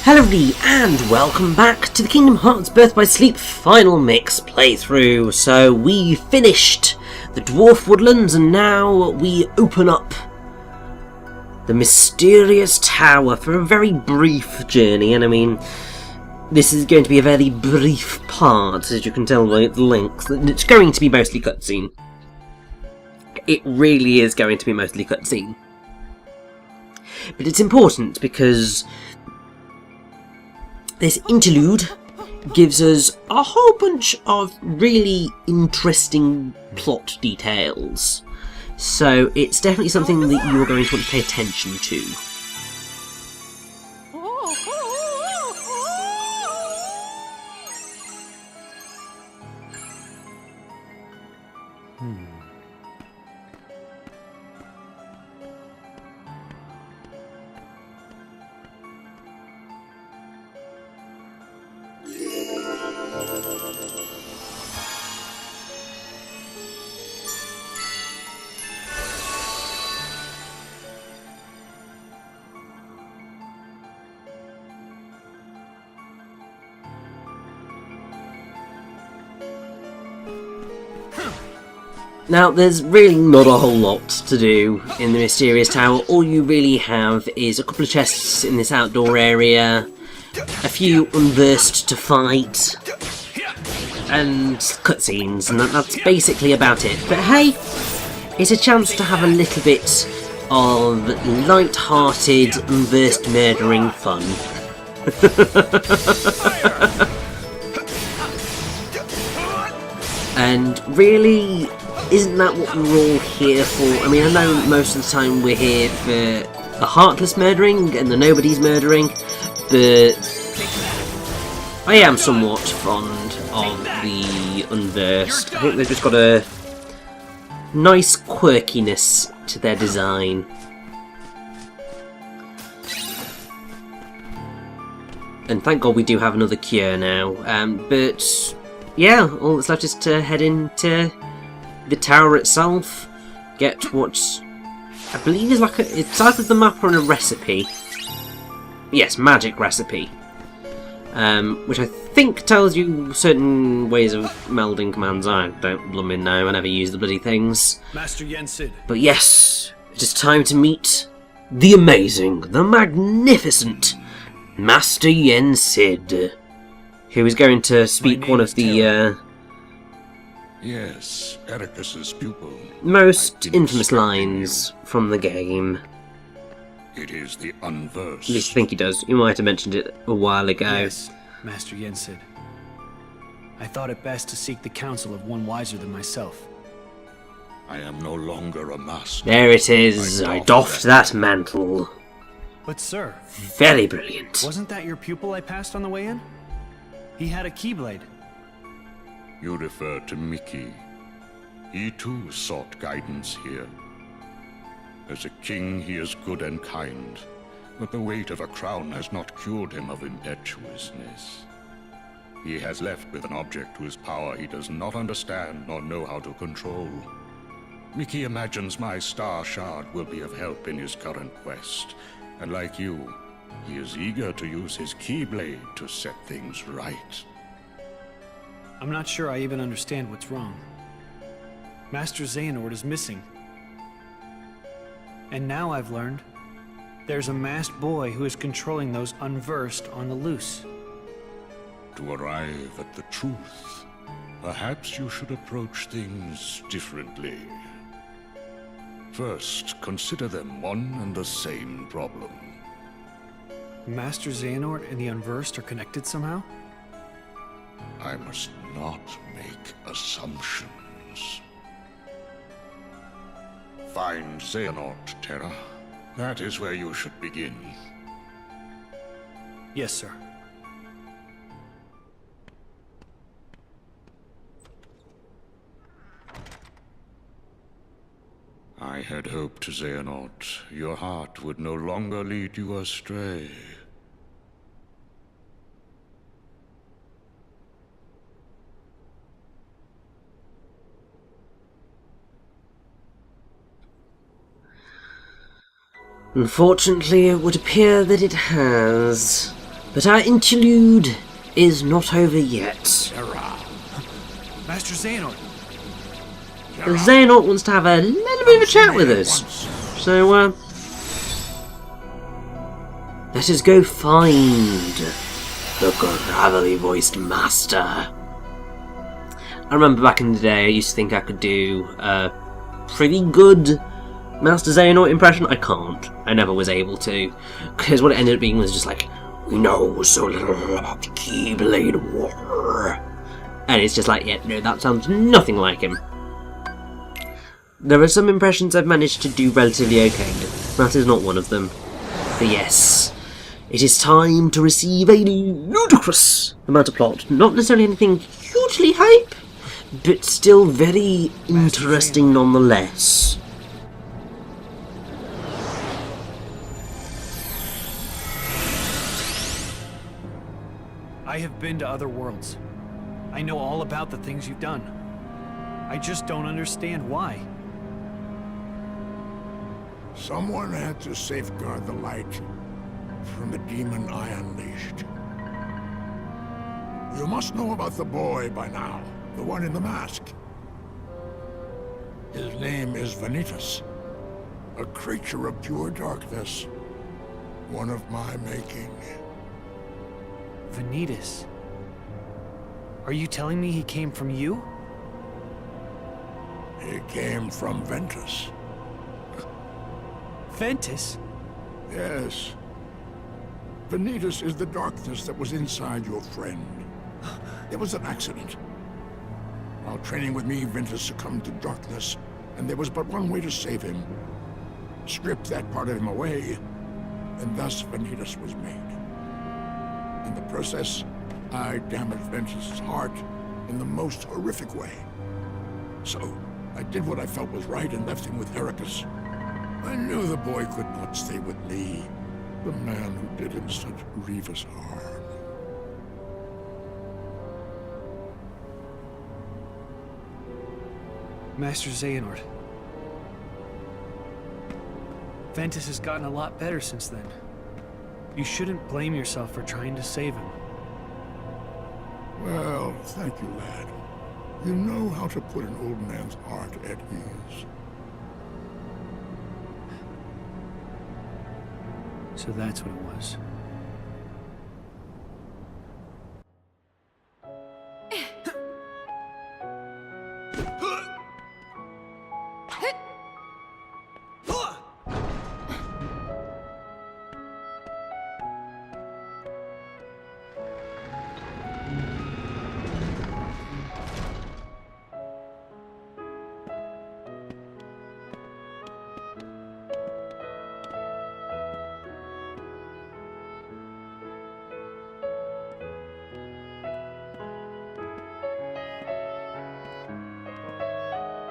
Hello everybody, and welcome back to the Kingdom Hearts Birth by Sleep Final Mix playthrough. So we finished the Dwarf Woodlands and now we open up the mysterious tower for a very brief journey. And I mean, this is going to be a very brief part, as you can tell by the length. It's going to be mostly cutscene. It really is going to be mostly cutscene. But it's important because this interlude gives us a whole bunch of really interesting plot details. So it's definitely something that you are going to want to pay attention to. Now, there's really not a whole lot to do in the Mysterious Tower. All you really have is a couple of chests in this outdoor area, a few unversed to fight, and cutscenes, and that's basically about it. But hey, it's a chance to have a little bit of light-hearted, unversed murdering fun. And really, isn't that what we're all here for? I mean, I know most of the time we're here for the heartless murdering and the nobody's murdering, but I am somewhat fond of the unversed. I think they've just got a nice quirkiness to their design. And thank God we do have another cure now. But yeah, all that's left is to head into the tower itself, get what I believe is like it's either the map or a recipe. Yes, magic recipe. Which I think tells you certain ways of melding commands. I don't blooming know, I never use the bloody things. Master Yensid. But yes, it is time to meet the amazing, the magnificent Master Yensid, who is going to speak one of the Yes, Ericus's pupil. most infamous lines from the game. It is the unversed. At least I think he does. You might have mentioned it a while ago. Yes, Master Yensid. I thought it best to seek the counsel of one wiser than myself. I am no longer a master. There it is. I doffed that mantle. But sir, Very brilliant. wasn't that your pupil I passed on the way in? He had a keyblade. You refer to Mickey. He too sought guidance here. As a king, he is good and kind, but the weight of a crown has not cured him of impetuousness. He has left with an object whose power he does not understand nor know how to control. Mickey imagines my star shard will be of help in his current quest, and like you, he is eager to use his keyblade to set things right. I'm not sure I even understand what's wrong. Master Xehanort is missing. And now I've learned there's a masked boy who is controlling those unversed on the loose. To arrive at the truth, perhaps you should approach things differently. First, consider them one and the same problem. Master Xehanort and the unversed are connected somehow? I must not make assumptions. Find Xehanort, Terra. That is where you should begin. Yes, sir. I had hoped, Xehanort, your heart would no longer lead you astray. Unfortunately, it would appear that it has. But our interlude is not over yet. Terra. Master Xehanort. Xehanort wants to have a little bit of a chat with us. So, let us go find the gravelly-voiced master. I remember back in the day, I used to think I could do a pretty good Master Xehanort impression. I can't. I never was able to. Because what it ended up being was just like, we know so little about the Keyblade War. And it's just like, yeah, no, that sounds nothing like him. There are some impressions I've managed to do relatively okay. That is not one of them. But yes, it is time to receive a ludicrous amount of plot. Not necessarily anything hugely hype, but still very interesting nonetheless. I have been to other worlds. I know all about the things you've done. I just don't understand why. Someone had to safeguard the light from the demon I unleashed. You must know about the boy by now, the one in the mask. His name is Vanitas, a creature of pure darkness, one of my making. Vanitas. Are you telling me he came from you? He came from Ventus. Ventus? Yes. Vanitas is the darkness that was inside your friend. It was an accident. While training with me, Ventus succumbed to darkness, and there was but one way to save him. Strip that part of him away, and thus Vanitas was made. In the process, I damaged Ventus' heart in the most horrific way. So, I did what I felt was right and left him with Heracus. I knew the boy could not stay with me, the man who did him such grievous harm. Master Xehanort. Ventus has gotten a lot better since then. You shouldn't blame yourself for trying to save him. Well, thank you, lad. You know how to put an old man's heart at ease. So that's what it was.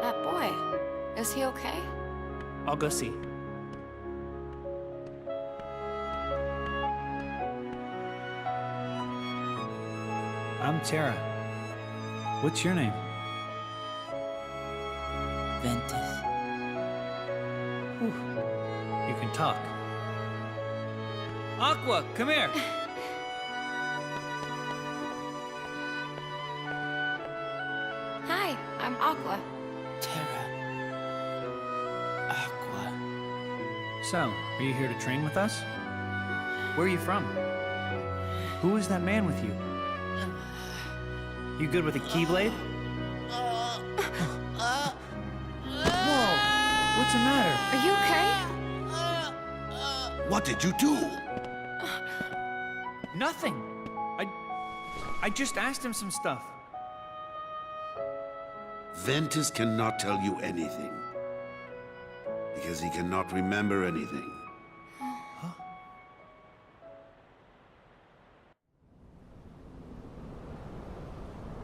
That boy, is he okay? I'll go see. I'm Terra. What's your name? Ventus. You can talk. Aqua, come here! Hi, I'm Aqua. Terra. Aqua. So, are you here to train with us? Where are you from? Who is that man with you? You good with a keyblade? Whoa! What's the matter? Are you okay? What did you do? Nothing! I just asked him some stuff. Ventus cannot tell you anything. Because he cannot remember anything.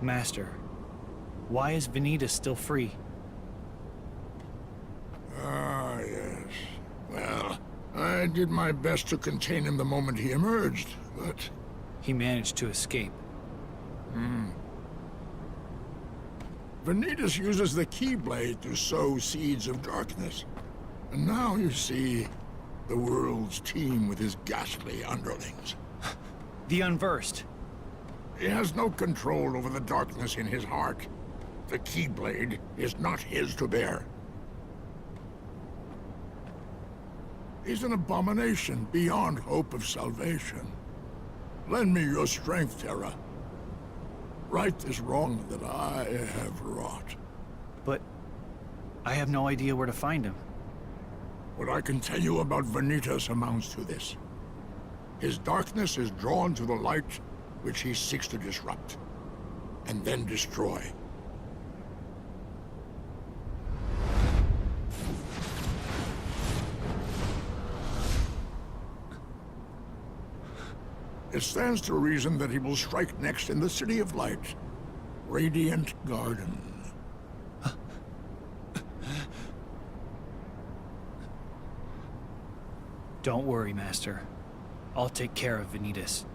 Master, why is Vanitas still free? Ah, yes. Well, I did my best to contain him the moment he emerged, but... He managed to escape. Vanitas uses the Keyblade to sow seeds of darkness. And now, you see, the world's teem with his ghastly underlings. The unversed. He has no control over the darkness in his heart. The Keyblade is not his to bear. He's an abomination beyond hope of salvation. Lend me your strength, Terra. Right this wrong that I have wrought. But I have no idea where to find him. What I can tell you about Vanitas amounts to this. His darkness is drawn to the light which he seeks to disrupt, and then destroy. It stands to reason that he will strike next in the City of Light, Radiant Garden. Don't worry, Master. I'll take care of Vanitas.